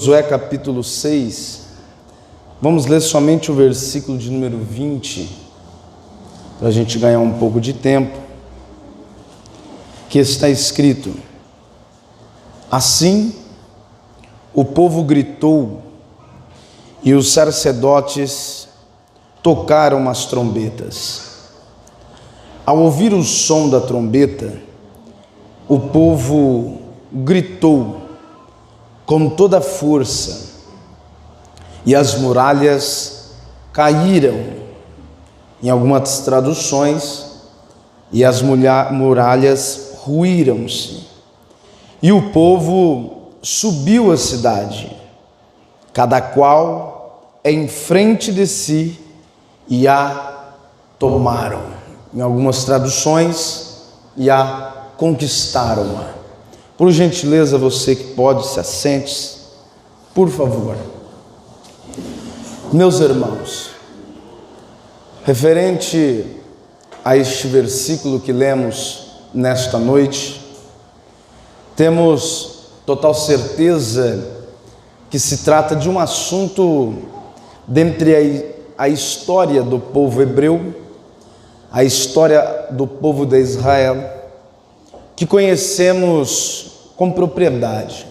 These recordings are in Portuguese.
Josué capítulo 6, vamos ler somente o versículo de número 20, para a gente ganhar um pouco de tempo, que está escrito: assim o povo gritou e os sacerdotes tocaram as trombetas. Ao ouvir o som da trombeta, o povo gritou com toda a força, e as muralhas caíram, em algumas traduções, e as muralhas ruíram-se, e o povo subiu à cidade, cada qual em frente de si, e a tomaram. Em algumas traduções, e a conquistaram. Por gentileza, você que pode, se assente, por favor. Meus irmãos, referente a este versículo que lemos nesta noite, temos total certeza que se trata de um assunto dentre a história do povo hebreu, a história do povo de Israel, que conhecemos com propriedade.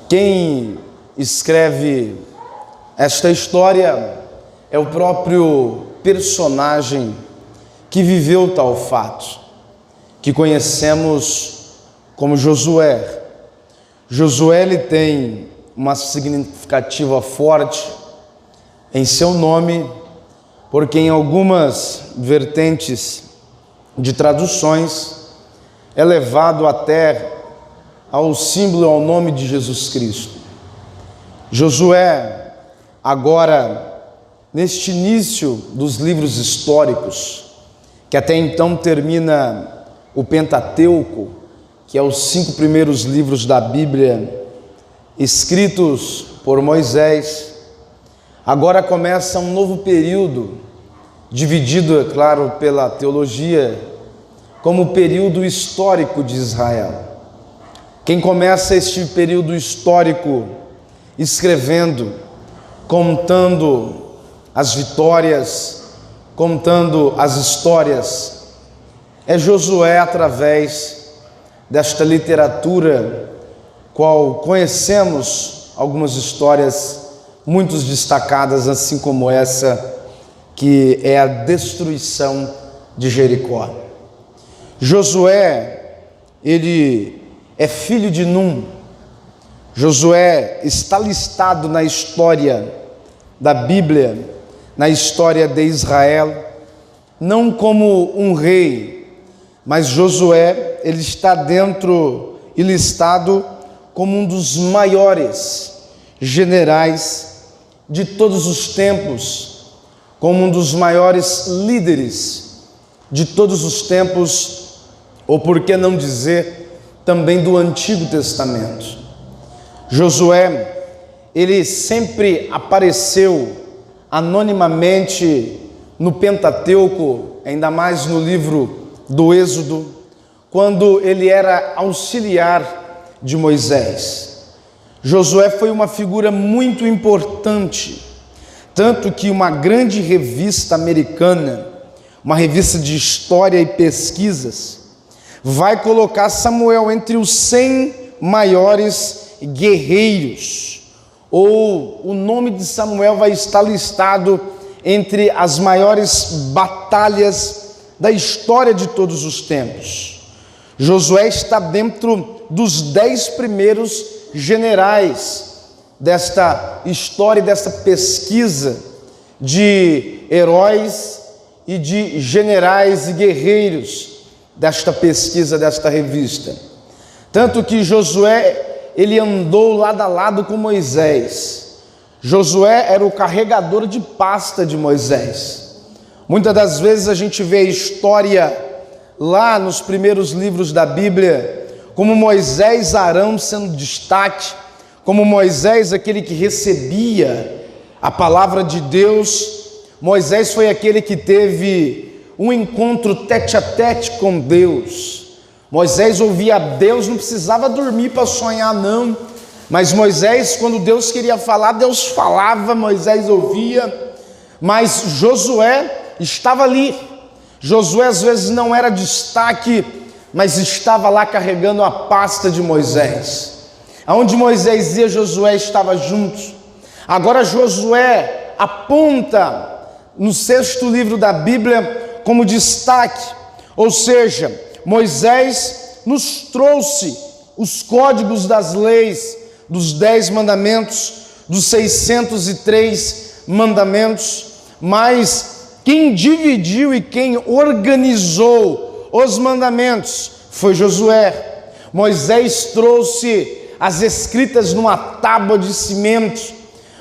Quem escreve esta história é o próprio personagem que viveu tal fato, que conhecemos como Josué. Josué, ele tem uma significativa forte em seu nome, porque em algumas vertentes de traduções é levado até ao símbolo, ao nome de Jesus Cristo. Josué, agora, neste início dos livros históricos, que até então termina o Pentateuco, que é os 5 primeiros livros da Bíblia, escritos por Moisés, agora começa um novo período, dividido, é claro, pela teologia, como o período histórico de Israel. Quem começa este período histórico escrevendo, contando as vitórias, contando as histórias, é Josué, através desta literatura, qual conhecemos algumas histórias muito destacadas, assim como essa, que é a destruição de Jericó. Josué, ele é filho de Num. Josué está listado na história da Bíblia, na história de Israel, não como um rei, mas Josué, ele está dentro e listado como um dos maiores generais de todos os tempos, como um dos maiores líderes de todos os tempos, ou por que não dizer, também do Antigo Testamento. Josué, ele sempre apareceu anonimamente no Pentateuco, ainda mais no livro do Êxodo, quando ele era auxiliar de Moisés. Josué foi uma figura muito importante, tanto que uma grande revista americana, uma revista de história e pesquisas, vai colocar Samuel entre os 100 maiores guerreiros, ou o nome de Samuel vai estar listado entre as maiores batalhas da história de todos os tempos. Josué está dentro dos 10 primeiros generais desta história, desta pesquisa de heróis e de generais e guerreiros desta pesquisa, desta revista. Tanto que Josué, ele andou lado a lado com Moisés. Josué era o carregador de pasta de Moisés. Muitas das vezes a gente vê a história lá nos primeiros livros da Bíblia, como Moisés, Arão sendo destaque, como Moisés, aquele que recebia a palavra de Deus. Moisés foi aquele que teve um encontro tete a tete com Deus. Moisés ouvia Deus, não precisava dormir para sonhar não. Mas Moisés, quando Deus queria falar, Deus falava, Moisés ouvia, mas Josué estava ali. Josué às vezes não era destaque, mas estava lá carregando a pasta de Moisés. Aonde Moisés ia, Josué estava junto. Agora Josué aponta no 6º livro da Bíblia como destaque, ou seja, Moisés nos trouxe os códigos das leis, dos 10 mandamentos, dos 603 mandamentos, mas quem dividiu e quem organizou os mandamentos foi Josué. Moisés trouxe as escritas numa tábua de cimento.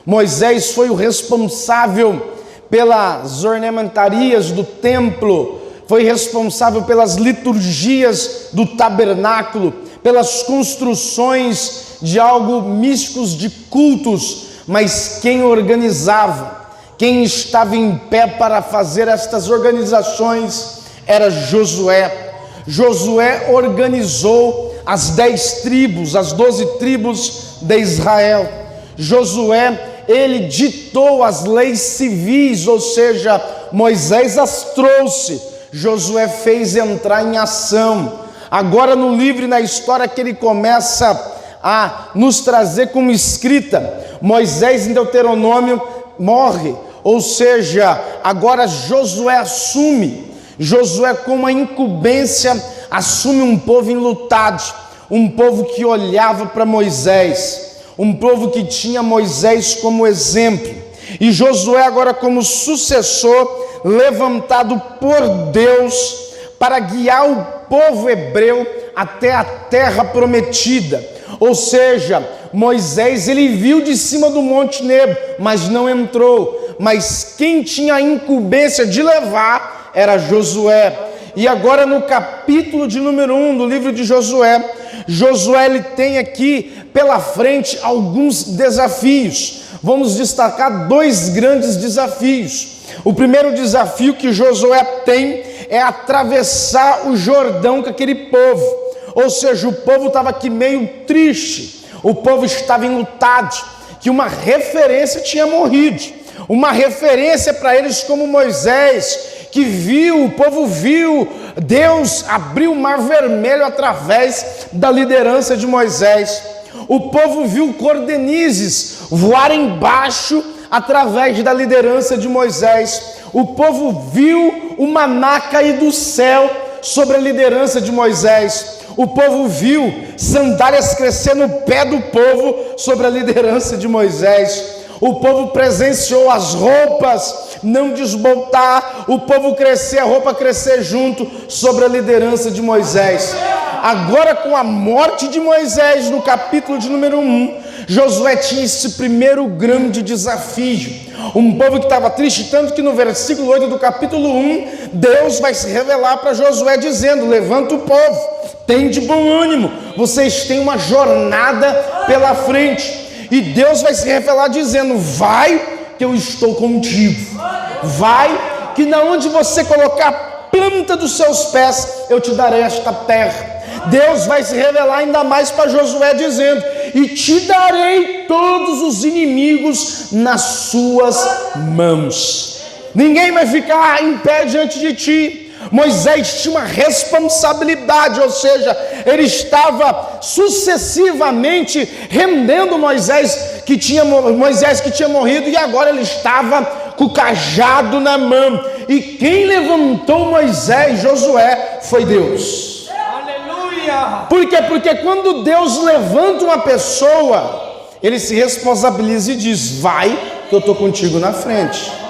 Moisés foi o responsável pelas ornamentarias do templo, foi responsável pelas liturgias do tabernáculo, pelas construções de algo místicos de cultos, mas quem organizava, quem estava em pé para fazer estas organizações era Josué. Josué organizou as 10 tribos, as 12 tribos de Israel. Josué, ele ditou as leis civis, ou seja, Moisés as trouxe, Josué fez entrar em ação. Agora no livro e na história que ele começa a nos trazer como escrita, Moisés em Deuteronômio morre, ou seja, agora Josué assume. Josué, com uma incumbência, assume um povo enlutado, um povo que olhava para Moisés, um povo que tinha Moisés como exemplo, e Josué agora como sucessor, levantado por Deus para guiar o povo hebreu até a terra prometida. Ou seja, Moisés, ele viu de cima do Monte Nebo, mas não entrou, mas quem tinha a incumbência de levar era Josué. E agora no capítulo de número 1 do livro de Josué, Josué ele tem aqui pela frente alguns desafios. Vamos destacar 2 grandes desafios. O primeiro desafio que Josué tem é atravessar o Jordão com aquele povo, ou seja, o povo estava aqui meio triste, o povo estava enlutado, que uma referência tinha morrido, uma referência para eles como Moisés, que viu, o povo viu, Deus abriu o mar vermelho através da liderança de Moisés, o povo viu cordenizes voar embaixo através da liderança de Moisés, o povo viu o maná cair do céu sobre a liderança de Moisés, o povo viu sandálias crescer no pé do povo sobre a liderança de Moisés, o povo presenciou as roupas não desbotar, o povo crescer, a roupa crescer junto sobre a liderança de Moisés. Agora, com a morte de Moisés, no capítulo de número 1, Josué tinha esse primeiro grande desafio. Um povo que estava triste, tanto que no versículo 8 do capítulo 1, Deus vai se revelar para Josué dizendo: levanta o povo, tem de bom ânimo, vocês têm uma jornada pela frente. E Deus vai se revelar dizendo: vai que eu estou contigo, vai que na onde você colocar a planta dos seus pés, eu te darei esta terra. Deus vai se revelar ainda mais para Josué dizendo: e te darei todos os inimigos nas suas mãos, ninguém vai ficar em pé diante de ti. Moisés tinha uma responsabilidade, ou seja, ele estava sucessivamente rendendo Moisés que tinha morrido, e agora ele estava com o cajado na mão, e quem levantou Moisés, Josué, foi Deus. Aleluia! Por quê? Porque quando Deus levanta uma pessoa, ele se responsabiliza e diz: vai que eu estou contigo na frente.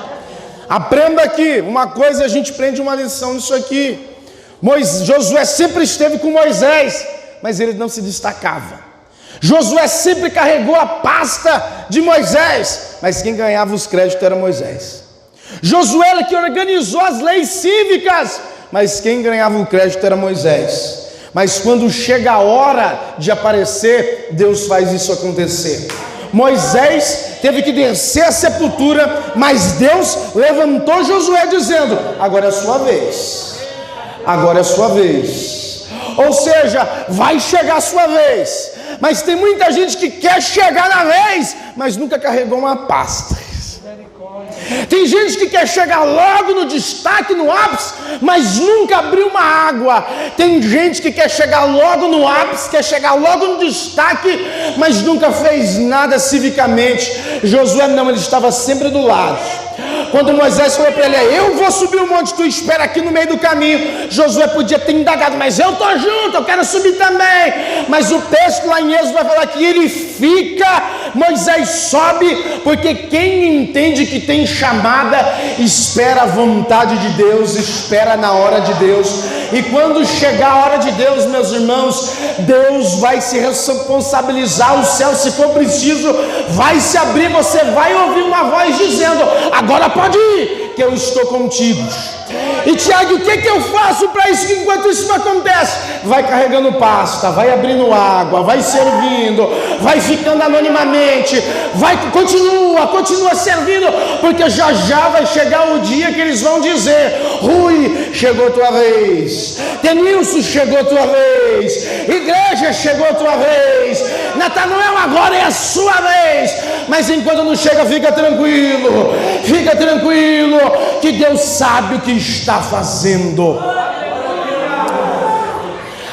Aprenda aqui, uma coisa, a gente aprende uma lição nisso aqui. Josué sempre esteve com Moisés, mas ele não se destacava. Josué sempre carregou a pasta de Moisés, mas quem ganhava os créditos era Moisés. Josué era que organizou as leis cívicas, mas quem ganhava o crédito era Moisés. Mas quando chega a hora de aparecer, Deus faz isso acontecer. Moisés teve que descer a sepultura, mas Deus levantou Josué dizendo: agora é a sua vez, agora é a sua vez. Ou seja, vai chegar a sua vez. Mas tem muita gente que quer chegar na vez, mas nunca carregou uma pasta. Tem gente que quer chegar logo no destaque, no ápice, mas nunca abriu uma água. Tem gente que quer chegar logo no ápice, quer chegar logo no destaque, mas nunca fez nada civicamente. Josué não, ele estava sempre do lado. Quando Moisés falou para ele: eu vou subir o monte, tu espera aqui no meio do caminho. Josué podia ter indagado: mas eu estou junto, eu quero subir também. Mas o texto lá em Êxodo vai falar que ele fica, Moisés sobe, porque quem entende que tem chamada, espera a vontade de Deus, espera na hora de Deus. E quando chegar a hora de Deus, meus irmãos, Deus vai se responsabilizar, o céu, se for preciso, vai se abrir, você vai ouvir uma voz dizendo: agora pode ir, que eu estou contigo. E Tiago, o que eu faço para isso, que enquanto isso não acontece? Vai carregando pasta, vai abrindo água, vai servindo, vai ficando anonimamente, continua servindo, porque já vai chegar o dia que eles vão dizer: Rui, chegou a tua vez, Denilson, chegou a tua vez, igreja, chegou a tua vez, Natanael, agora é a sua vez. Mas enquanto não chega, fica tranquilo, que Deus sabe o que está fazendo.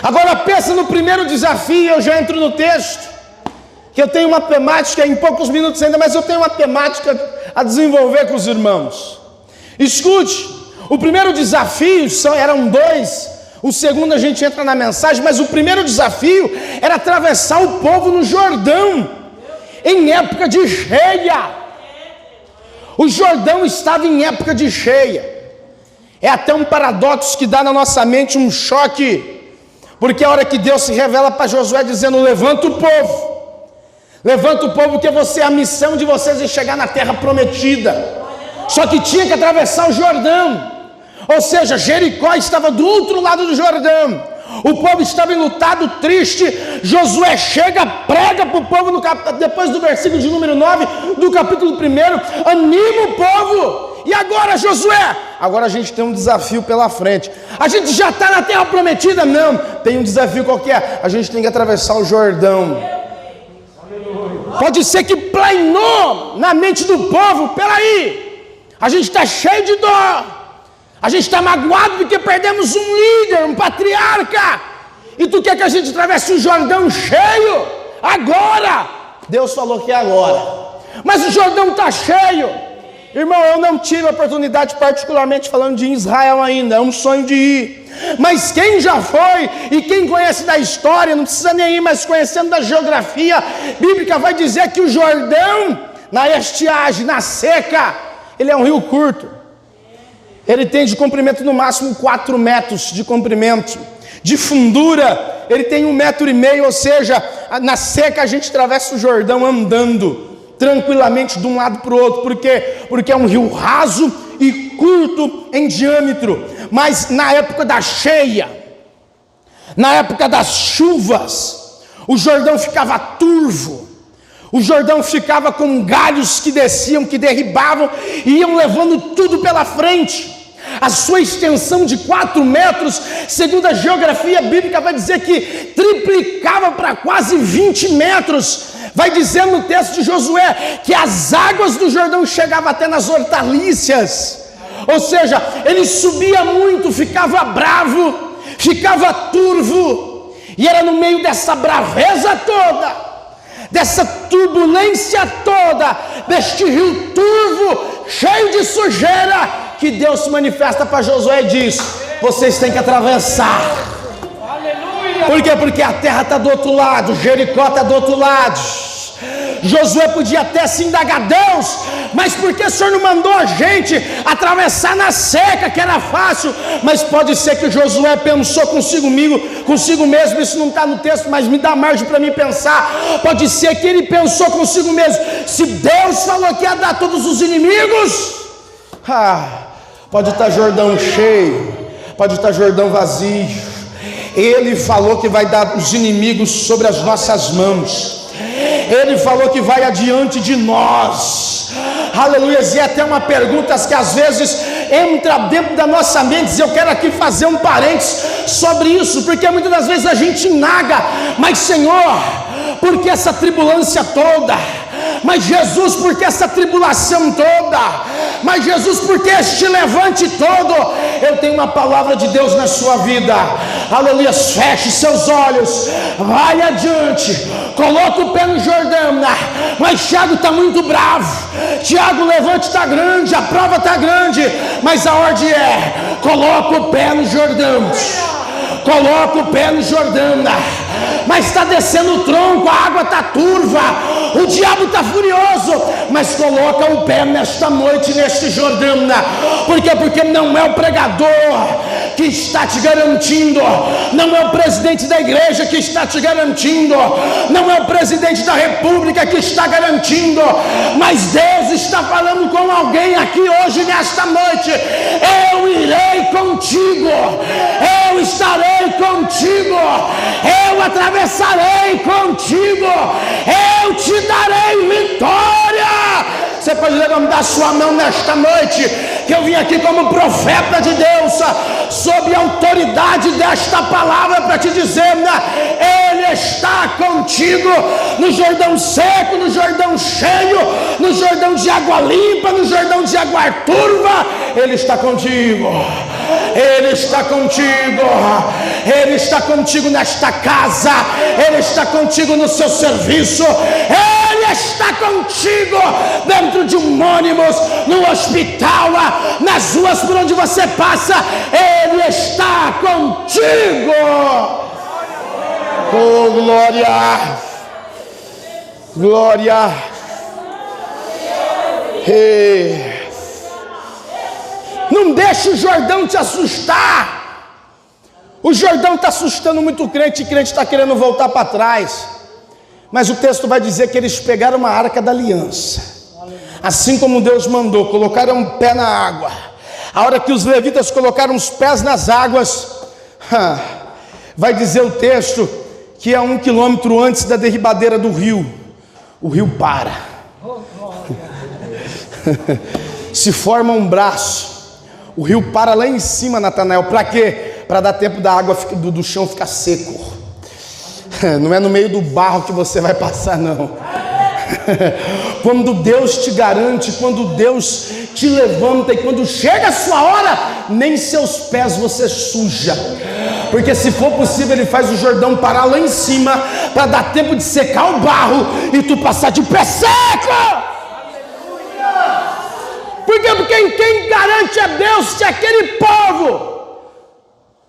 Agora pensa no primeiro desafio. Eu já entro no texto, que eu tenho uma temática em poucos minutos ainda, mas eu tenho uma temática a desenvolver com os irmãos. Escute, o primeiro desafio, eram dois, o segundo a gente entra na mensagem, mas o primeiro desafio era atravessar o povo no Jordão, em época de cheia. O Jordão estava em época de cheia. É até um paradoxo que dá na nossa mente um choque, porque a hora que Deus se revela para Josué dizendo: levanta o povo, porque a missão de vocês é chegar na terra prometida. Só que tinha que atravessar o Jordão, ou seja, Jericó estava do outro lado do Jordão. O povo estava enlutado, triste. Josué chega, prega para o povo, depois do versículo de número 9 do capítulo 1, anima o povo. E agora, Josué? Agora a gente tem um desafio pela frente. A gente já está na terra prometida? Não, tem um desafio qualquer. A gente tem que atravessar o Jordão. Pode ser que planeou na mente do povo: peraí, a gente está cheio de dor, a gente está magoado porque perdemos um líder, um patriarca, e tu quer que a gente atravesse o Jordão cheio? Agora! Deus falou que é agora, mas o Jordão está cheio. Irmão, eu não tive a oportunidade, particularmente falando de Israel ainda, é um sonho de ir. Mas quem já foi e quem conhece da história, não precisa nem ir, mas conhecendo da geografia bíblica, vai dizer que o Jordão, na estiagem, na seca, ele é um rio curto. Ele tem de comprimento no máximo 4 metros de comprimento. De fundura, ele tem 1,5 metro, ou seja, na seca a gente atravessa o Jordão andando tranquilamente de um lado para o outro. Por quê? Porque é um rio raso e curto em diâmetro. Mas na época da cheia, na época das chuvas, o Jordão ficava turvo. O Jordão ficava com galhos que desciam, que derribavam e iam levando tudo pela frente. A sua extensão de 4 metros, segundo a geografia bíblica, vai dizer que triplicava para quase 20 metros. Vai dizer no texto de Josué que as águas do Jordão chegavam até nas hortaliças. Ou seja, ele subia muito, ficava bravo, ficava turvo. E era no meio dessa braveza toda, dessa turbulência toda, deste rio turvo, cheio de sujeira, que Deus se manifesta para Josué e diz: vocês têm que atravessar. Por quê? Porque a terra está do outro lado, Jericó está do outro lado. Josué podia até se indagar: Deus, mas por que o Senhor não mandou a gente atravessar na seca, que era fácil? Mas pode ser que Josué pensou consigo mesmo, isso não está no texto, mas me dá margem para mim pensar. Pode ser que ele pensou consigo mesmo: se Deus falou que ia dar todos os inimigos, pode estar Jordão cheio, pode estar Jordão vazio. Ele falou que vai dar os inimigos sobre as nossas mãos. Ele falou que vai adiante de nós. Aleluia. E é até uma pergunta que às vezes entra dentro da nossa mente. E eu quero aqui fazer um parênteses sobre isso, porque muitas das vezes a gente inaga: mas Senhor, por que essa tribulância toda? Mas Jesus, por que essa tribulação toda? Mas Jesus, por que este levante todo? Eu tenho uma palavra de Deus na sua vida. Aleluia. Feche seus olhos, vai adiante, coloca o pé no Jordão. Mas Tiago está muito bravo. Tiago, o levante está grande, a prova está grande, mas a ordem é: coloca o pé no Jordão. Coloca o pé no Jordão. Mas está descendo o tronco, a água está turva, o diabo está furioso, mas coloca o pé nesta noite, neste Jordão. Por quê? Porque não é o pregador que está te garantindo, não é o presidente da igreja que está te garantindo, não é o presidente da república que está garantindo, mas Deus está falando com alguém aqui hoje, nesta noite: eu irei contigo, eu estarei contigo, eu atravessarei contigo, eu te darei vitória. Você pode levantar sua mão nesta noite, que eu vim aqui como profeta de Deus, sob a autoridade desta palavra, para te dizer: Ele está contigo, no Jordão seco, no Jordão cheio, no Jordão de água limpa, no Jordão de água turva. Ele está contigo, Ele está contigo, Ele está contigo nesta casa, Ele está contigo no seu serviço, Ele está contigo dentro de um ônibus, no hospital, nas ruas por onde você passa. Ele está contigo. Oh, glória, glória. Hey. Não deixe o Jordão te assustar. O Jordão está assustando muito crente, e crente está querendo voltar para trás. Mas o texto vai dizer que eles pegaram uma arca da aliança, assim como Deus mandou, colocaram um pé na água. A hora que os levitas colocaram os pés nas águas, vai dizer o texto que a 1 quilômetro antes da derribadeira do rio, o rio para. Se forma um braço, o rio para lá em cima, Natanael. Para quê? Para dar tempo da água do chão ficar seco. Não é no meio do barro que você vai passar, não. Quando Deus te garante, quando Deus te levanta, e quando chega a sua hora, nem seus pés você suja, porque se for possível Ele faz o Jordão parar lá em cima, para dar tempo de secar o barro e tu passar de pé seco. Por quê? Porque quem garante é Deus. Se aquele povo,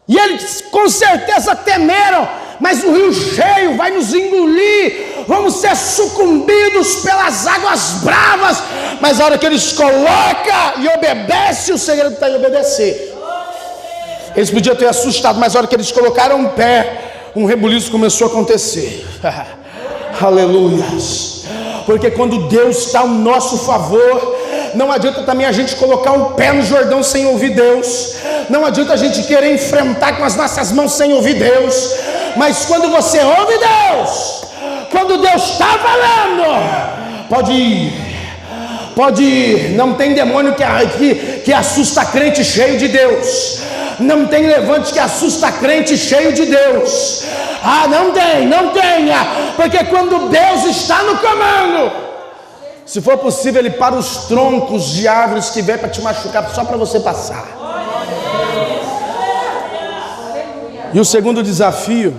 e eles com certeza temeram, mas o rio cheio vai nos engolir, vamos ser sucumbidos pelas águas bravas. Mas a hora que eles colocam e obedecem, o segredo está em obedecer. Eles podiam ter assustado, mas a hora que eles colocaram o pé, um rebuliço começou a acontecer. Aleluia. Porque quando Deus está ao nosso favor, não adianta também a gente colocar o pé no Jordão sem ouvir Deus. Não adianta a gente querer enfrentar com as nossas mãos sem ouvir Deus. Mas quando você ouve Deus, quando Deus está falando, pode ir. Não tem demônio que assusta crente cheio de Deus. Não tem levante que assusta crente cheio de Deus. Não tenha. Porque quando Deus está no comando, se for possível, Ele para os troncos de árvores que vem para te machucar, só para você passar. E o segundo desafio,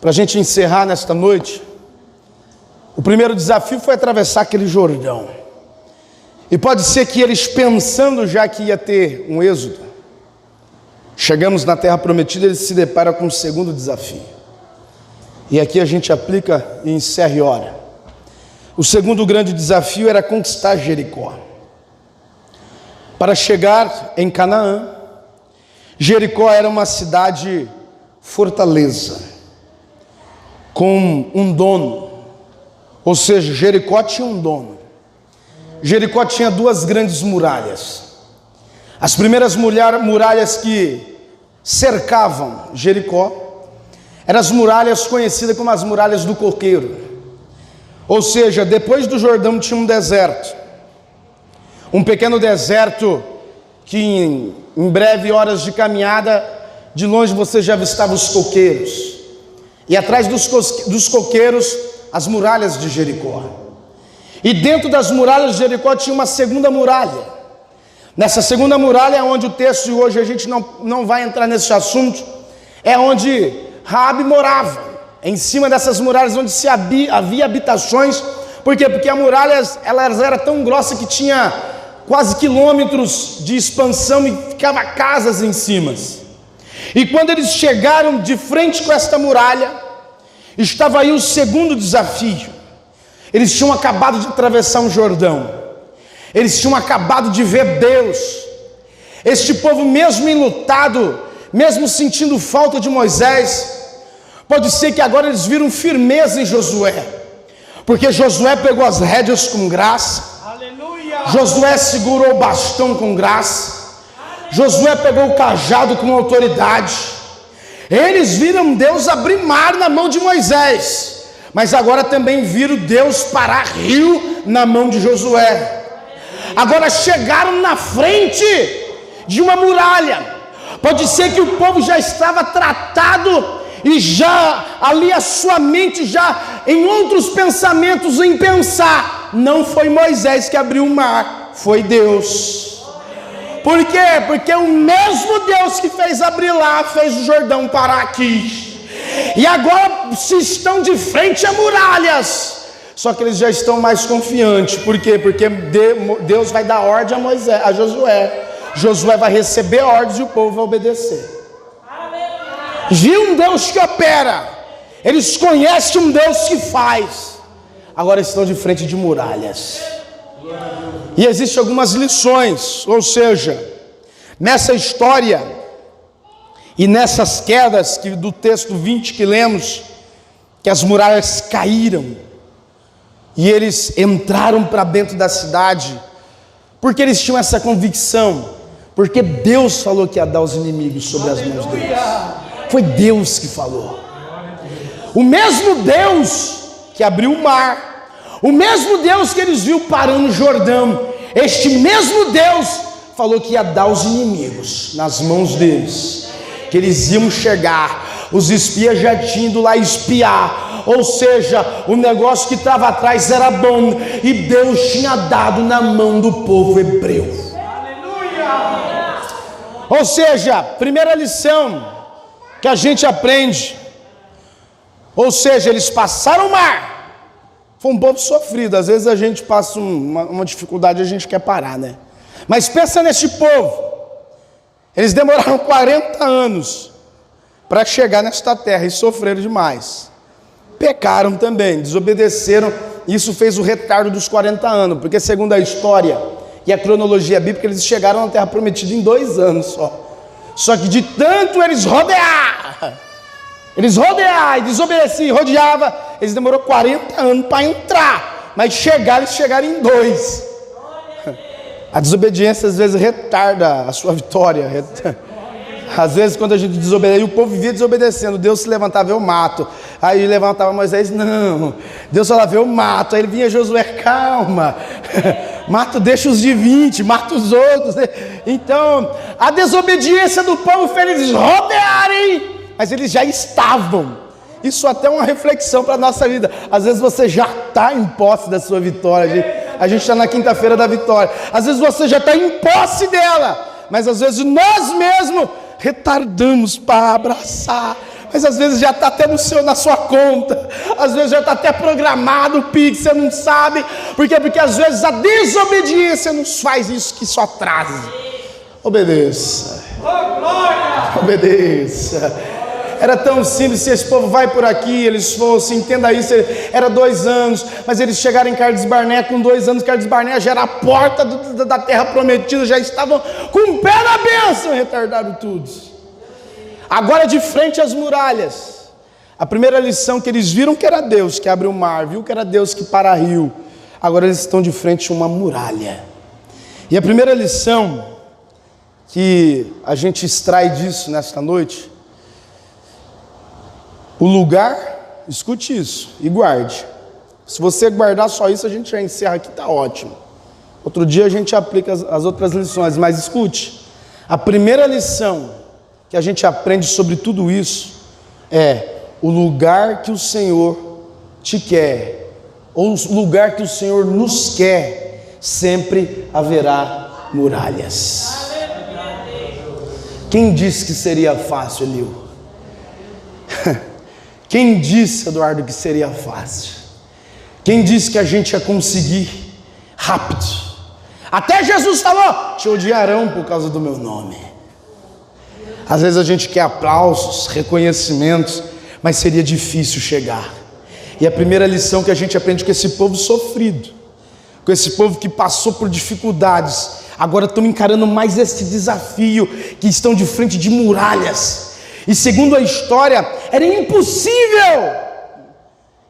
para a gente encerrar nesta noite, o primeiro desafio foi atravessar aquele Jordão. E pode ser que eles, pensando já que ia ter um êxodo, chegamos na terra prometida, eles se deparam com o segundo desafio. E aqui a gente aplica e encerra e ora. O segundo grande desafio era conquistar Jericó. Para chegar em Canaã, Jericó era uma cidade fortaleza, com um dono. Ou seja, Jericó tinha um dono. Jericó tinha duas grandes muralhas. As primeiras muralhas que cercavam Jericó eram as muralhas conhecidas como as muralhas do coqueiro. Ou seja, depois do Jordão tinha um deserto, um pequeno deserto que em breve horas de caminhada, de longe você já avistava os coqueiros. e atrás dos coqueiros, as muralhas de Jericó. E dentro das muralhas de Jericó tinha uma segunda muralha. Nessa segunda muralha é onde o texto de hoje, a gente não vai entrar nesse assunto, é onde Raabe morava, em cima dessas muralhas onde havia habitações. Por quê? Porque a muralha elas era tão grossa que tinha quase quilômetros de expansão e ficava casas em cima. E quando eles chegaram de frente com esta muralha, estava aí o segundo desafio. Eles tinham acabado de atravessar um Jordão, eles tinham acabado de ver Deus. Este povo, mesmo enlutado, mesmo sentindo falta de Moisés, pode ser que agora eles viram firmeza em Josué, porque Josué pegou as rédeas com graça, aleluia. Josué segurou o bastão com graça, Josué pegou o cajado com autoridade. Eles viram Deus abrir mar na mão de Moisés, mas agora também viram Deus parar rio na mão de Josué. Agora chegaram na frente de uma muralha. Pode ser que o povo já estava tratado e já ali a sua mente já em outros pensamentos, em pensar, não foi Moisés que abriu o mar, foi Deus. Por quê? Porque o mesmo Deus que fez abrir lá, fez o Jordão parar aqui. E agora se estão de frente a muralhas, só que eles já estão mais confiantes. Por quê? Porque Deus vai dar ordem a Josué. Josué vai receber ordens e o povo vai obedecer. Viu um Deus que opera, eles conhecem um Deus que faz. Agora estão de frente de muralhas. E existem algumas lições, ou seja, nessa história e nessas quedas do texto 20 que lemos, que as muralhas caíram e eles entraram para dentro da cidade, porque eles tinham essa convicção, porque Deus falou que ia dar os inimigos sobre as mãos deles. Foi Deus que falou. O mesmo Deus que abriu o mar, o mesmo Deus que eles viram parando no Jordão, este mesmo Deus falou que ia dar os inimigos nas mãos deles, que eles iam chegar, os espias já tinham ido lá espiar, ou seja, o negócio que estava atrás era bom, e Deus tinha dado na mão do povo hebreu. Aleluia! Ou seja, primeira lição que a gente aprende, ou seja, eles passaram o mar. Foi um povo sofrido. Às vezes a gente passa uma dificuldade e a gente quer parar, né? Mas pensa nesse povo. Eles demoraram 40 anos para chegar nesta terra e sofreram demais. Pecaram também, desobedeceram. Isso fez o retardo dos 40 anos, porque segundo a história e a cronologia bíblica, eles chegaram na terra prometida em 2 anos só. Só que de tanto eles rodear e desobedeciam, rodeava, eles demorou 40 anos para entrar, mas eles chegaram em 2. A desobediência às vezes retarda a sua vitória. Às vezes quando a gente desobedece, o povo vivia desobedecendo, Deus se levantava, eu mato. Aí levantava Moisés, não. Deus falava, eu mato. Aí ele vinha Josué, calma. Mato, deixa os de 20, mata os outros. Então, a desobediência do povo fez eles rodearem, mas eles já estavam. Isso até é uma reflexão para a nossa vida. Às vezes você já está em posse da sua vitória. A gente está na quinta-feira da vitória. Às vezes você já está em posse dela, mas às vezes nós mesmos retardamos para abraçar. Mas às vezes já está até na sua conta. Às vezes já está até programado o Pix, você não sabe. Por quê? Porque às vezes a desobediência nos faz isso que só atrasa. Obedeça. Obedeça. Era tão simples, se esse povo vai por aqui, eles fossem, entenda isso, era 2 anos, mas eles chegaram em Cades Barnea com 2 anos, Cades Barnea já era a porta da terra prometida, já estavam com o pé na bênção, retardaram tudo. Agora de frente às muralhas, a primeira lição que eles viram que era Deus que abre o mar, viu que era Deus que para rio, agora eles estão de frente a uma muralha. E a primeira lição que a gente extrai disso nesta noite, o lugar, escute isso e guarde. Se você guardar só isso, a gente já encerra aqui, está ótimo. Outro dia a gente aplica as outras lições, mas escute. A primeira lição que a gente aprende sobre tudo isso é: o lugar que o Senhor te quer, ou o lugar que o Senhor nos quer, sempre haverá muralhas. Quem disse que seria fácil, Elio? Quem disse, Eduardo, que seria fácil? Quem disse que a gente ia conseguir rápido? Até Jesus falou: te odiarão por causa do meu nome. Às vezes a gente quer aplausos, reconhecimentos, mas seria difícil chegar. E a primeira lição que a gente aprende com esse povo sofrido, com esse povo que passou por dificuldades, agora estão encarando mais esse desafio, que estão de frente de muralhas. E segundo a história, era impossível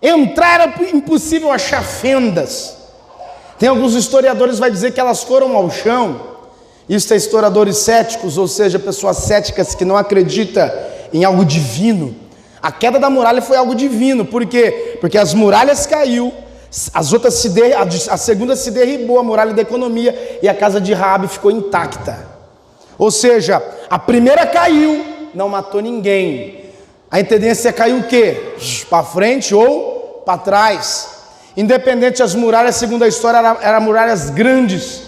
entrar, era impossível achar fendas. Tem alguns historiadores que vão dizer que elas foram ao chão. Isso é historiadores céticos, ou seja, pessoas céticas que não acreditam em algo divino. A queda da muralha foi algo divino. Por quê? Porque as muralhas caiu, a segunda se derribou, a muralha da economia, e a casa de Raabe ficou intacta. Ou seja, a primeira caiu, não matou ninguém. A tendência é cair o quê? Para frente ou para trás. Independente das muralhas, segundo a história, eram muralhas grandes.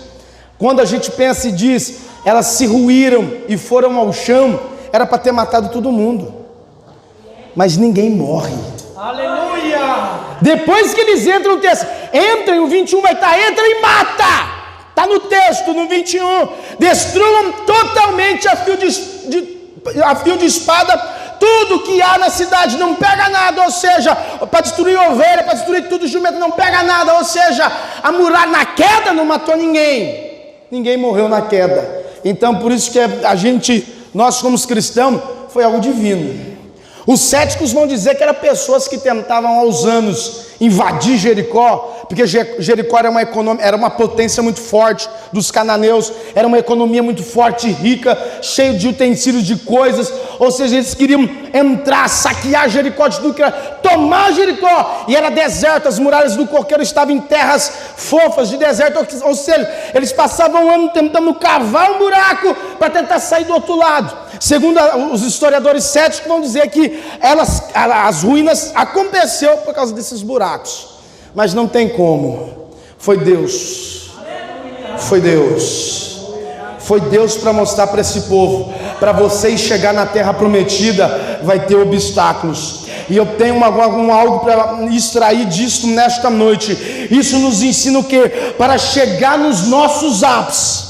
Quando a gente pensa e diz, elas se ruíram e foram ao chão, era para ter matado todo mundo. Mas ninguém morre. Aleluia! Depois que eles entram no texto, entrem, o 21 vai estar, entra e mata. Está no texto, no 21. Destruam totalmente a fio de espada tudo que há na cidade, não pega nada. Ou seja, para destruir ovelha, para destruir tudo, jumento, não pega nada. Ou seja, a muralha na queda não matou ninguém. Ninguém morreu na queda. Então por isso que nós como cristãos, foi algo divino. Os céticos vão dizer que eram pessoas que tentavam aos anos invadir Jericó, porque Jericó era uma potência muito forte dos cananeus, era uma economia muito forte e rica, cheio de utensílios, de coisas. Ou seja, eles queriam entrar, saquear Jericó de tudo, tomar Jericó, e era deserto, as muralhas do coqueiro estavam em terras fofas de deserto, ou seja, eles passavam um ano tentando cavar um buraco para tentar sair do outro lado. Segundo os historiadores céticos, vão dizer que as ruínas aconteceu por causa desses buracos, mas não tem como. Foi Deus. Foi Deus. Foi Deus para mostrar para esse povo, para vocês chegar na terra prometida, vai ter obstáculos. E eu tenho algo para extrair disso nesta noite. Isso nos ensina o quê? Para chegar nos nossos ápices,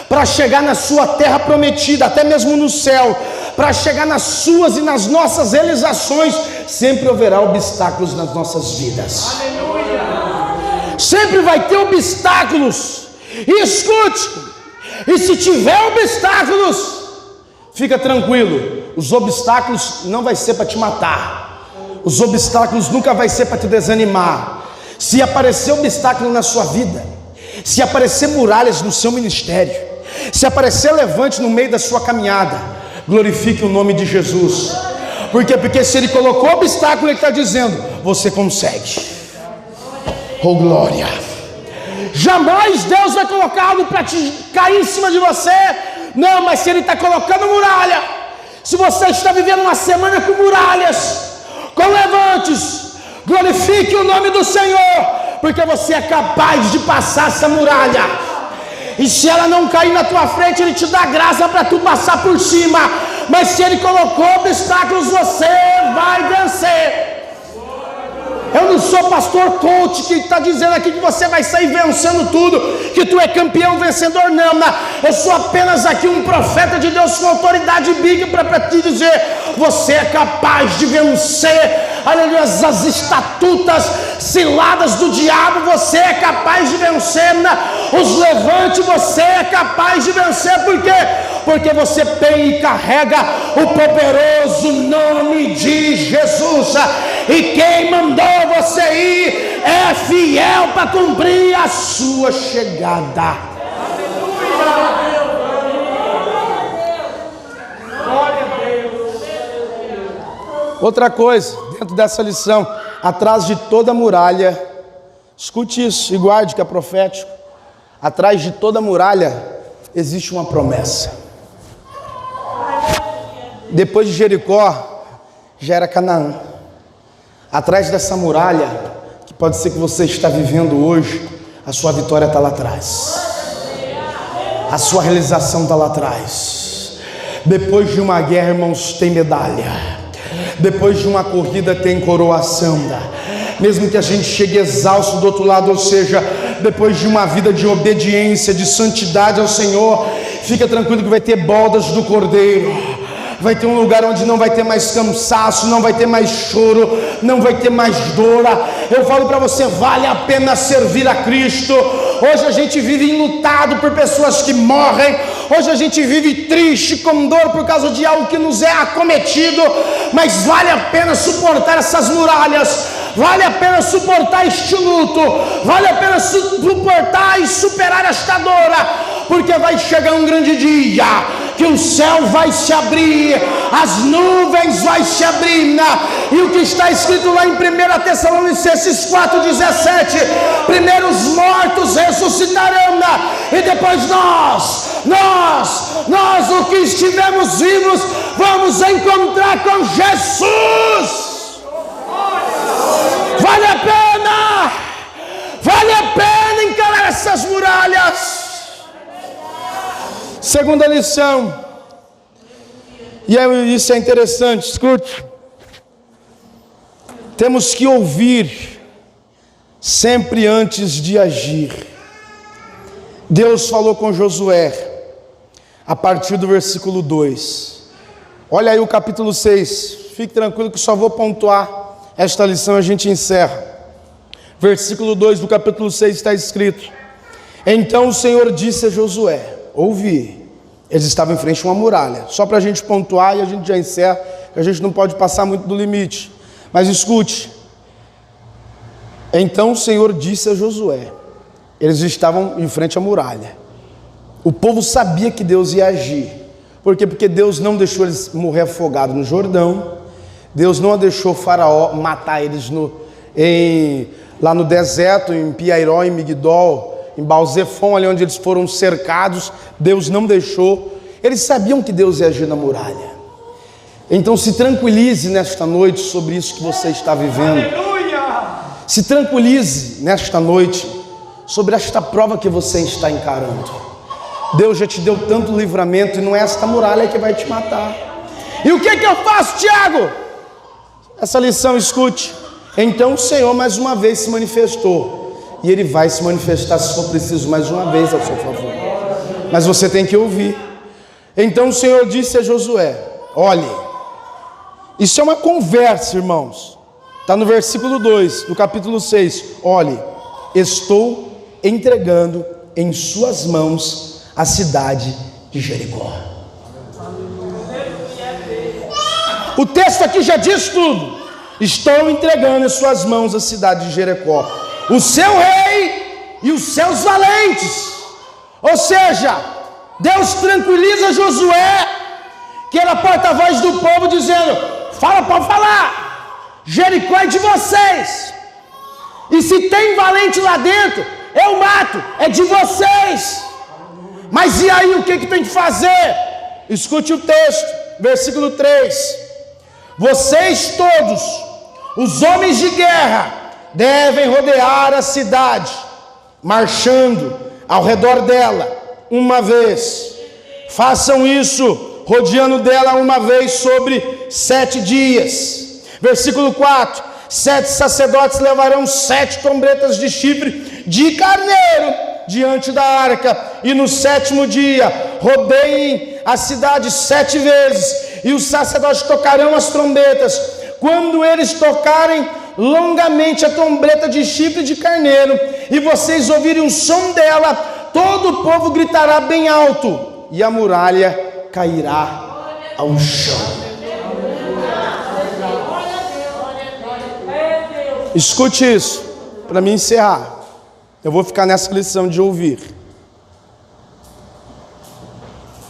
para chegar na sua terra prometida, até mesmo no céu, para chegar nas suas e nas nossas realizações, sempre haverá obstáculos nas nossas vidas. Aleluia! Sempre vai ter obstáculos. E escute, e se tiver obstáculos, fica tranquilo, os obstáculos não vai ser para te matar, os obstáculos nunca vai ser para te desanimar. Se aparecer obstáculo na sua vida, se aparecer muralhas no seu ministério, se aparecer levante no meio da sua caminhada, glorifique o nome de Jesus. Por quê? Porque se Ele colocou obstáculo, Ele está dizendo, você consegue. Oh glória! Jamais Deus vai colocar algo para te cair em cima de você. Não, mas se Ele está colocando muralha, se você está vivendo uma semana com muralhas, com levantes, glorifique o nome do Senhor, porque você é capaz de passar essa muralha. E se ela não cair na tua frente, Ele te dá graça para tu passar por cima. Mas se Ele colocou obstáculos, você vai vencer. Eu não sou pastor coach que está dizendo aqui que você vai sair vencendo tudo, que tu é campeão vencedor, não. Eu sou apenas aqui um profeta de Deus com autoridade bíblica para te dizer, você é capaz de vencer, aleluia, as estatutas ciladas do diabo, você é capaz de vencer, os levantes você é capaz de vencer. Por quê? Porque você tem e carrega o poderoso nome de Jesus, e quem mandou você ir é fiel para cumprir a sua chegada. Outra coisa, dentro dessa lição, atrás de toda muralha, escute isso e guarde que é profético, atrás de toda muralha existe uma promessa. Depois de Jericó, já era Canaã. Atrás dessa muralha, que pode ser que você está vivendo hoje, a sua vitória está lá atrás. A sua realização está lá atrás. Depois de uma guerra, irmãos, tem medalha. Depois de uma corrida, tem coroação. Mesmo que a gente chegue exausto do outro lado, ou seja, depois de uma vida de obediência, de santidade ao Senhor, fica tranquilo que vai ter bodas do Cordeiro. Vai ter um lugar onde não vai ter mais cansaço, não vai ter mais choro, não vai ter mais dor. Eu falo para você, vale a pena servir a Cristo. Hoje a gente vive enlutado por pessoas que morrem. Hoje a gente vive triste, com dor por causa de algo que nos é acometido. Mas vale a pena suportar essas muralhas. Vale a pena suportar este luto. Vale a pena suportar e superar esta dor. Porque vai chegar um grande dia que o céu vai se abrir, as nuvens vai se abrir, e o que está escrito lá em 1 Tessalonicenses 4,17, primeiro os mortos ressuscitarão, e depois nós o que estivemos vivos, vamos encontrar com Jesus. Vale a pena encarar essas muralhas. Segunda lição, e isso é interessante, escute. Temos que ouvir sempre antes de agir. Deus falou com Josué, a partir do versículo 2. Olha aí o capítulo 6, fique tranquilo que só vou pontuar esta lição e a gente encerra. Versículo 2 do capítulo 6 está escrito: então o Senhor disse a Josué, ouvi. Eles estavam em frente a uma muralha. Só para a gente pontuar e a gente já encerra, que a gente não pode passar muito do limite. Mas escute. Então o Senhor disse a Josué. Eles estavam em frente à muralha. O povo sabia que Deus ia agir. Por quê? Porque Deus não deixou eles morrer afogados no Jordão. Deus não deixou o faraó matar eles lá no deserto, em Piairó, em Migdol, em Baal-Zephon, ali onde eles foram cercados. Deus não deixou. Eles sabiam que Deus ia agir na muralha. Então se tranquilize nesta noite sobre isso que você está vivendo. Aleluia! Se tranquilize nesta noite sobre esta prova que você está encarando. Deus já te deu tanto livramento e não é esta muralha que vai te matar. E o que eu faço, Tiago? Essa lição, escute. Então o Senhor mais uma vez se manifestou. E Ele vai se manifestar se for preciso mais uma vez a seu favor. Mas você tem que ouvir. Então o Senhor disse a Josué, olhe, isso é uma conversa, irmãos. Está no versículo 2 do capítulo 6. Olhe, estou entregando em suas mãos a cidade de Jericó. O texto aqui já diz tudo. Estou entregando em suas mãos a cidade de Jericó, o seu rei e os seus valentes. Ou seja, Deus tranquiliza Josué, que era porta-voz do povo, dizendo, fala, pode falar, Jericó é de vocês, e se tem valente lá dentro, eu mato, é de vocês. Mas e aí, o que tem que fazer? Escute o texto, versículo 3. Vocês todos, os homens de guerra, devem rodear a cidade, marchando ao redor dela uma vez. Façam isso, rodeando dela uma vez sobre 7 dias. Versículo 4. 7 sacerdotes levarão 7 trombetas de chifre de carneiro diante da arca, e no 7º dia rodeiem a cidade 7 vezes, e os sacerdotes tocarão as trombetas. Quando eles tocarem longamente a trombeta de chifre de carneiro, e vocês ouvirem o som dela, todo o povo gritará bem alto, e a muralha cairá ao chão. Escute isso, para me encerrar. Eu vou ficar nessa lição de ouvir.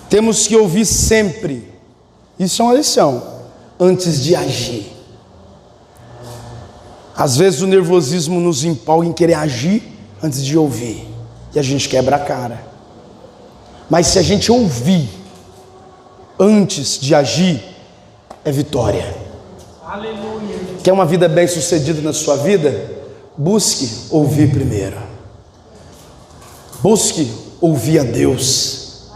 Temos que ouvir sempre. Isso é uma lição, antes de agir. Às vezes o nervosismo nos empolga em querer agir antes de ouvir, e a gente quebra a cara. Mas se a gente ouvir antes de agir, é vitória. Aleluia. Quer uma vida bem sucedida na sua vida? Busque ouvir primeiro. Busque ouvir a Deus.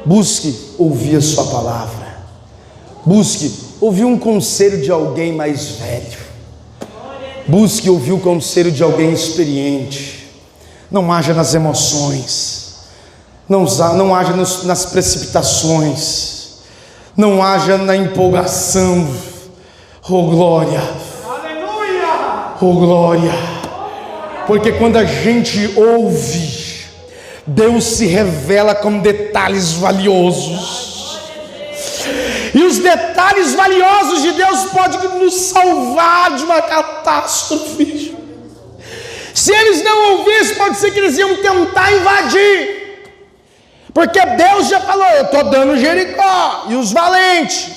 Busque ouvir a sua palavra. Busque ouvir um conselho de alguém mais velho. Busque ouvir o conselho de alguém experiente. Não haja nas emoções. Não haja nas precipitações. Não haja na empolgação. Oh glória. Aleluia. Oh glória. Porque quando a gente ouve, Deus se revela com detalhes valiosos. E os detalhes valiosos de Deus podem nos salvar de uma catástrofe. Se eles não ouvissem, pode ser que eles iam tentar invadir. Porque Deus já falou: eu estou dando Jericó e os valentes.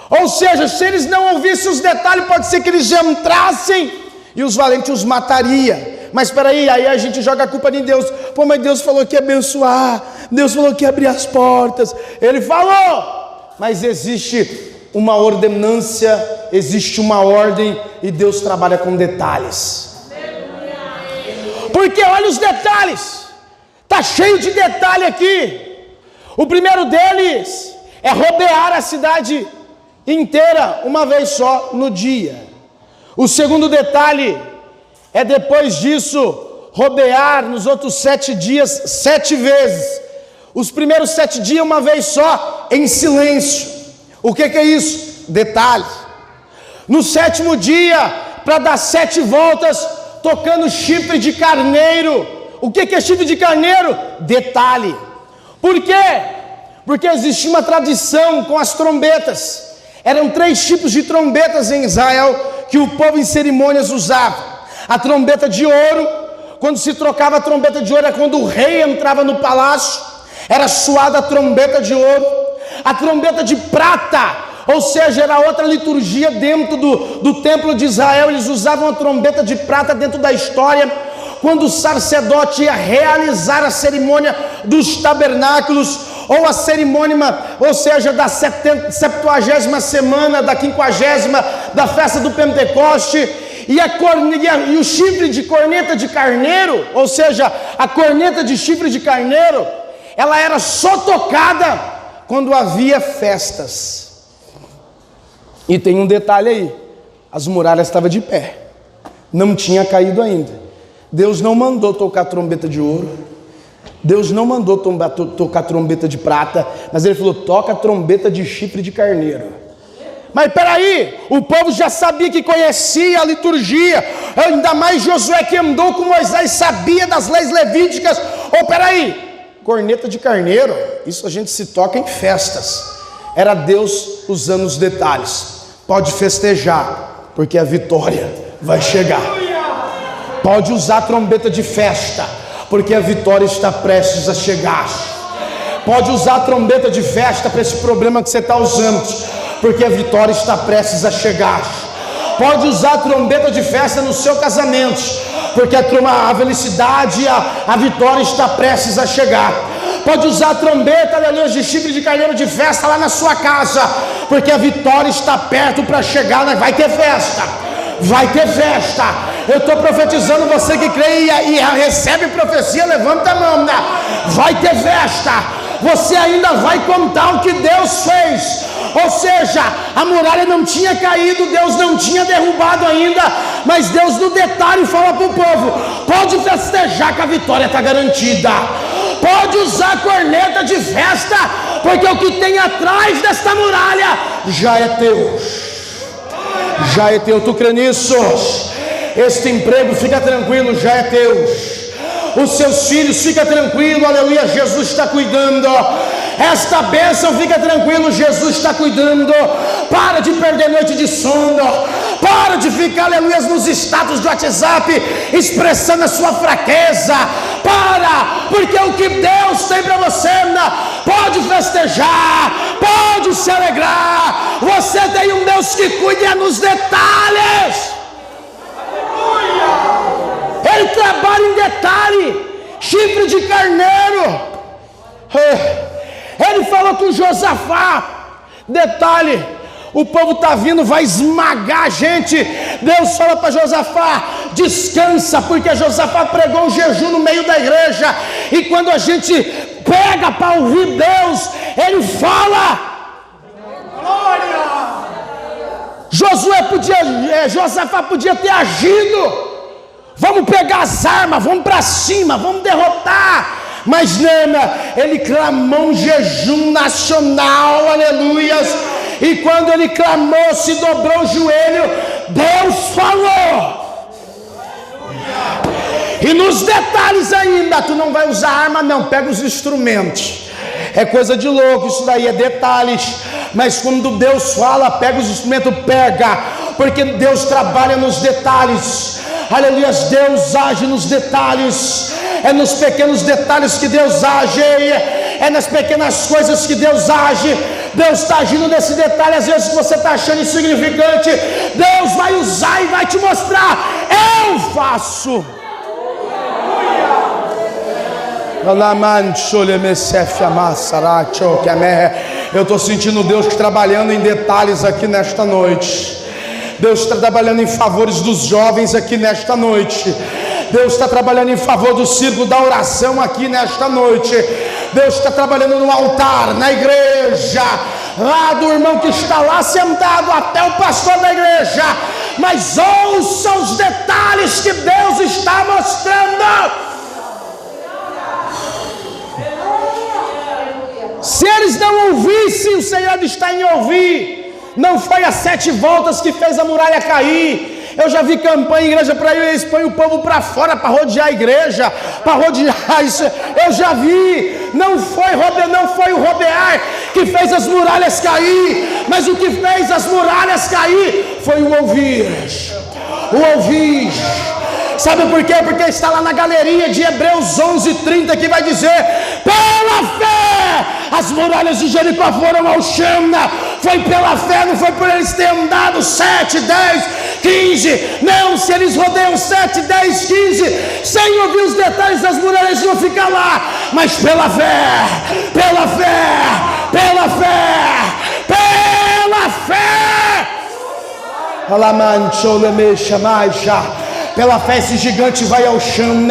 Ou seja, se eles não ouvissem os detalhes, pode ser que eles entrassem e os valentes os mataria. Mas espera aí a gente joga a culpa em Deus. Pô, mas Deus falou que ia abençoar, Deus falou que ia abrir as portas. Ele falou, mas existe uma ordenância, existe uma ordem, e Deus trabalha com detalhes. Porque olha os detalhes, está cheio de detalhe aqui. O primeiro deles é rodear a cidade inteira uma vez só no dia. O segundo detalhe é, depois disso, rodear nos outros 7 dias 7 vezes. Os primeiros 7 dias uma vez só, em silêncio. O que é isso? Detalhe. No 7º dia, para dar 7 voltas, tocando chifre de carneiro. O que é chifre de carneiro? Detalhe. Por quê? Porque existia uma tradição com as trombetas. Eram 3 tipos de trombetas em Israel que o povo em cerimônias usava. A trombeta de ouro, quando se trocava a trombeta de ouro, é quando o rei entrava no palácio, era soada a trombeta de ouro. A trombeta de prata, ou seja, era outra liturgia dentro do templo de Israel. Eles usavam a trombeta de prata dentro da história, quando o sacerdote ia realizar a cerimônia dos tabernáculos, ou a cerimônia, ou seja, da 70ª semana, da 50ª, da festa do Pentecoste. E o chifre de corneta de carneiro, ou seja, a corneta de chifre de carneiro, ela era só tocada quando havia festas. E tem um detalhe aí: as muralhas estavam de pé, não tinha caído ainda. Deus não mandou tocar trombeta de ouro, Deus não mandou tocar trombeta de prata, mas Ele falou: toca a trombeta de chifre de carneiro. Mas peraí, o povo já sabia, que conhecia a liturgia, ainda mais Josué, que andou com Moisés, sabia das leis levíticas. Peraí, corneta de carneiro, isso a gente se toca em festas. Era Deus usando os detalhes. Pode festejar, porque a vitória vai chegar. Pode usar a trombeta de festa, porque a vitória está prestes a chegar. Pode usar a trombeta de festa para esse problema que você está usando, porque a vitória está prestes a chegar. Pode usar a trombeta de festa no seu casamento, porque a felicidade, a vitória está prestes a chegar. Pode usar a trombeta, aleluia, de chifre de carneiro de festa lá na sua casa, porque a vitória está perto para chegar. Vai ter festa, vai ter festa. Eu estou profetizando, você que crê e recebe profecia, levanta a mão, né? Vai ter festa. Você ainda vai contar o que Deus fez. Ou seja, a muralha não tinha caído, Deus não tinha derrubado ainda, mas Deus no detalhe fala para o povo: pode festejar que a vitória está garantida. Pode usar a corneta de festa, porque o que tem atrás desta muralha já é teu. Já é teu. Tu crê nisso? Este emprego, fica tranquilo, já é teu. Os seus filhos, fica tranquilo, aleluia, Jesus está cuidando. Esta bênção, fica tranquilo, Jesus está cuidando. Para de perder noite de sono. Para de ficar, aleluia, nos status do WhatsApp expressando a sua fraqueza. Para, porque o que Deus tem para você, pode festejar, pode se alegrar. Você tem um Deus que cuida nos detalhes. Ele trabalha em detalhe. Chifre de carneiro. Ele falou com Josafá. Detalhe: o povo está vindo, vai esmagar a gente. Deus fala para Josafá: descansa, porque Josafá pregou um jejum no meio da igreja. E quando a gente pega para ouvir Deus, Ele fala. Glória! Josafá podia ter agido. Vamos pegar as armas, vamos para cima, vamos derrotar. Mas não, ele clamou um jejum nacional, aleluias. E quando ele clamou, se dobrou o joelho, Deus falou. E nos detalhes ainda, tu não vai usar arma não, pega os instrumentos. É coisa de louco, isso daí é detalhes. Mas quando Deus fala, pega os instrumentos, pega. Porque Deus trabalha nos detalhes. Aleluia, Deus age nos detalhes. É nos pequenos detalhes que Deus age. É nas pequenas coisas que Deus age. Deus está agindo nesse detalhe. Às vezes você está achando insignificante, Deus vai usar e vai te mostrar. Eu faço. Eu estou sentindo Deus trabalhando em detalhes aqui nesta noite. Deus está trabalhando em favores dos jovens aqui nesta noite. Deus está trabalhando em favor do círculo da oração aqui nesta noite. Deus está trabalhando no altar, na igreja, lá do irmão que está lá sentado até o pastor da igreja. Mas ouça os detalhes que Deus está mostrando. Se eles não ouvissem, o Senhor está em ouvir. Não foi as 7 voltas que fez a muralha cair. Eu já vi campanha em igreja para eles põem o povo para fora para rodear a igreja, para rodear isso. Eu já vi. Não foi o rodear que fez as muralhas cair, mas o que fez as muralhas cair foi o ouvir. O ouvir. Sabe por quê? Porque está lá na galeria de Hebreus 11:30 que vai dizer: pela fé as muralhas de Jericó foram ao chão. Foi pela fé, não foi por eles terem andado 7, 10, 15. Não, se eles rodeiam 7, 10, 15 sem ouvir os detalhes das muralhas, vão ficar lá. Mas pela fé, pela fé, pela fé, pela fé. Pela fé esse gigante vai ao chão.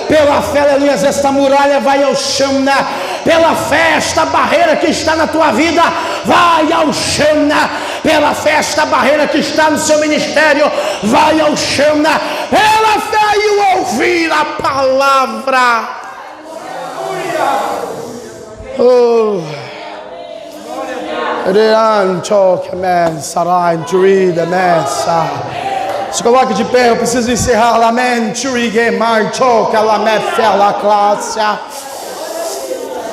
Pela fé, aleluia, esta muralha vai ao chão. Pela fé esta barreira que está na tua vida vai ao chão. Pela fé esta barreira que está no seu ministério vai ao chão. Pela fé e o ouvir a palavra. Oh. Se coloque de pé, eu preciso encerrar. Lamento, Churigemar, Choca, Lamefela, Clácia.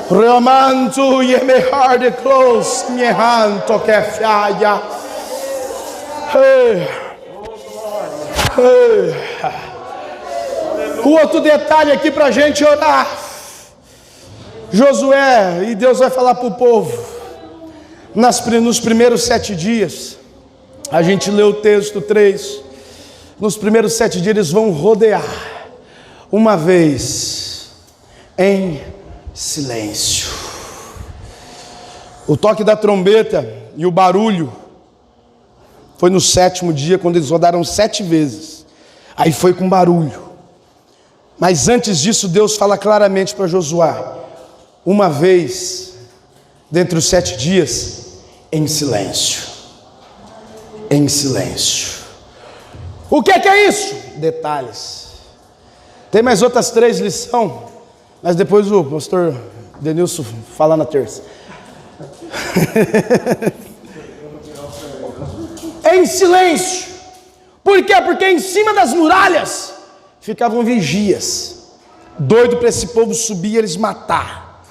Romanto, Yemehar de Close, Mehanto, Kefiaia. O outro detalhe aqui para a gente orar. Josué, e Deus vai falar para o povo. Nos primeiros 7 dias, a gente leu o texto 3. Nos primeiros 7 dias eles vão rodear uma vez em silêncio. O toque da trombeta e o barulho foi no 7º dia, quando eles rodaram 7 vezes. Aí foi com barulho. Mas antes disso Deus fala claramente para Josué: uma vez dentre os 7 dias em silêncio. Em silêncio. O que é isso? Detalhes. Tem mais outras 3 lições, mas depois o pastor Denilson fala na terça. Em silêncio. Por quê? Porque em cima das muralhas ficavam vigias, doido para esse povo subir e eles matar.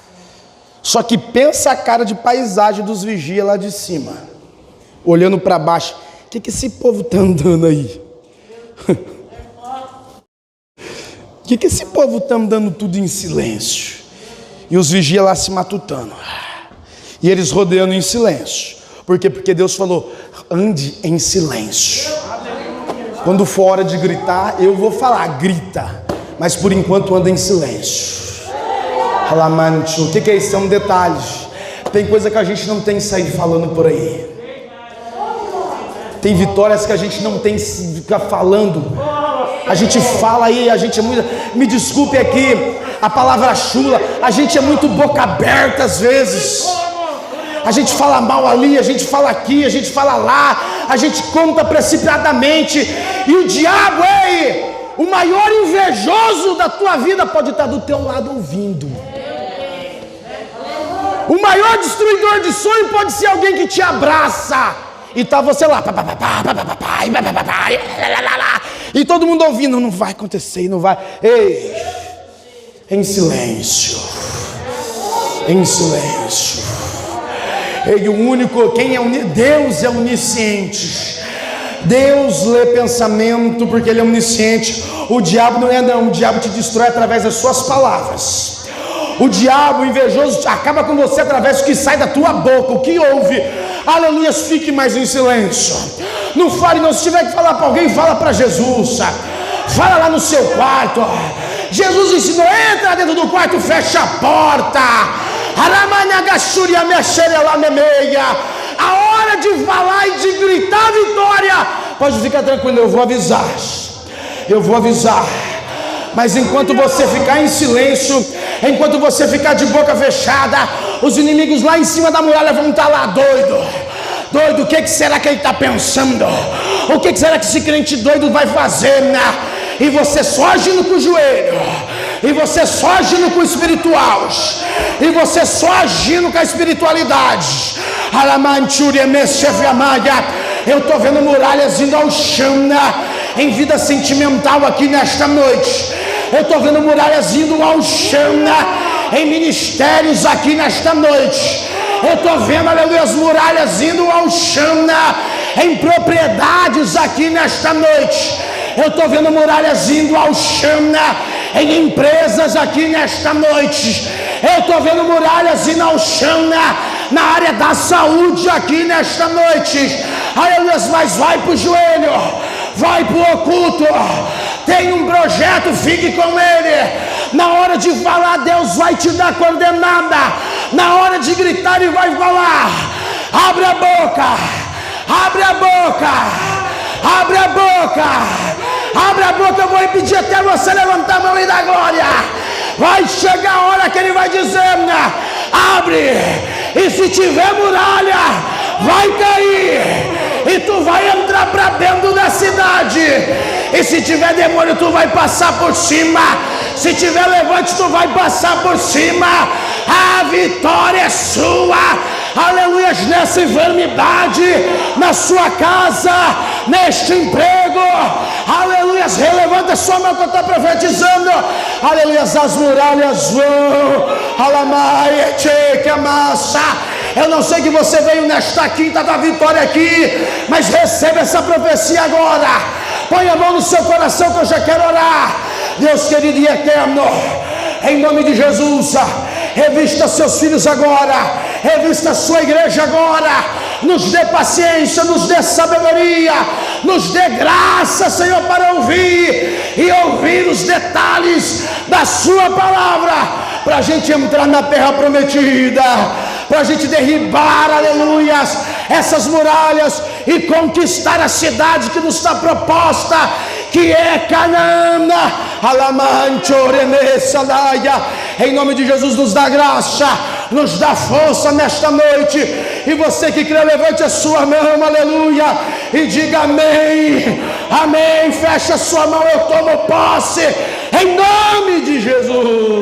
Só que pensa a cara de paisagem dos vigias lá de cima, olhando para baixo. O que esse povo está andando aí? O que esse povo está andando tudo em silêncio? E os vigias lá se matutando. E eles rodeando em silêncio. Por quê? Porque Deus falou: ande em silêncio. Quando for hora de gritar, eu vou falar, grita. Mas por enquanto anda em silêncio. O que é isso? São detalhes. Tem coisa que a gente não tem que sair falando por aí. Tem vitórias que a gente não tem que ficar falando. A gente fala aí, a gente é muito... Me desculpe aqui, a palavra chula. A gente é muito boca aberta às vezes. A gente fala mal ali, a gente fala aqui, a gente fala lá. A gente conta precipitadamente. E o diabo, ei, o maior invejoso da tua vida pode estar do teu lado ouvindo. O maior destruidor de sonho pode ser alguém que te abraça. E tá você lá, e todo mundo ouvindo, não vai acontecer, não vai. Ei, em silêncio, em silêncio. Ei, o único, quem é Deus é onisciente. Deus lê pensamento porque Ele é onisciente. O diabo não é não, o diabo te destrói através das suas palavras. O diabo, o invejoso, acaba com você através do que sai da tua boca, o que ouve. Aleluia, fique mais em silêncio. Não fale não, se tiver que falar para alguém, fala para Jesus. Fala lá no seu quarto. Jesus ensinou, entra dentro do quarto, fecha a porta. A hora de falar e de gritar vitória, pode ficar tranquilo, eu vou avisar. Eu vou avisar. Mas enquanto você ficar em silêncio, enquanto você ficar de boca fechada, os inimigos lá em cima da muralha vão estar lá doido, o que será que ele está pensando? O que será que esse crente doido vai fazer, né? E você só agindo com o joelho, e você só agindo com o espiritual, e você só agindo com a espiritualidade. Eu estou vendo muralhas indo ao chão, né? Em vida sentimental aqui nesta noite. Eu estou vendo muralhas indo ao chão, né? Em ministérios aqui nesta noite. Eu estou vendo, aleluia, as muralhas indo ao chão, né? Em propriedades aqui nesta noite. Eu estou vendo muralhas indo ao chão, né? Em empresas aqui nesta noite. Eu estou vendo muralhas indo ao chão, né? Na área da saúde aqui nesta noite. Aleluia, mas vai para o joelho, vai para o oculto. Tem um projeto, fique com ele. Na hora de falar, Deus vai te dar coordenada. Na hora de gritar, Ele vai falar. Abre a boca, abre a boca, abre a boca, abre a boca. Eu vou impedir até você levantar a mão e dar glória. Vai chegar a hora que Ele vai dizer, abre. E se tiver muralha, vai cair. E tu vai entrar para dentro da cidade. E se tiver demônio, tu vai passar por cima. Se tiver levante, tu vai passar por cima. A vitória é sua. Aleluia, nessa enfermidade, na sua casa, neste emprego. Aleluia, relevanta a sua mão que eu estou profetizando. Aleluia, as muralhas vão. Alamaia, tcheca, massa. Eu não sei que você veio nesta quinta da vitória aqui, mas receba essa profecia agora. Põe a mão no seu coração que eu já quero orar. Deus querido e eterno, em nome de Jesus, revista seus filhos agora, revista a sua igreja agora. Nos dê paciência, nos dê sabedoria, nos dê graça, Senhor, para ouvir e ouvir os detalhes da sua palavra, para a gente entrar na terra prometida, para a gente derribar, aleluias, essas muralhas e conquistar a cidade que nos está proposta, que é Canaã. Em nome de Jesus, nos dá graça, nos dá força nesta noite. E você que crê, levante a sua mão, aleluia, e diga amém, amém. Fecha a sua mão, eu tomo posse, em nome de Jesus.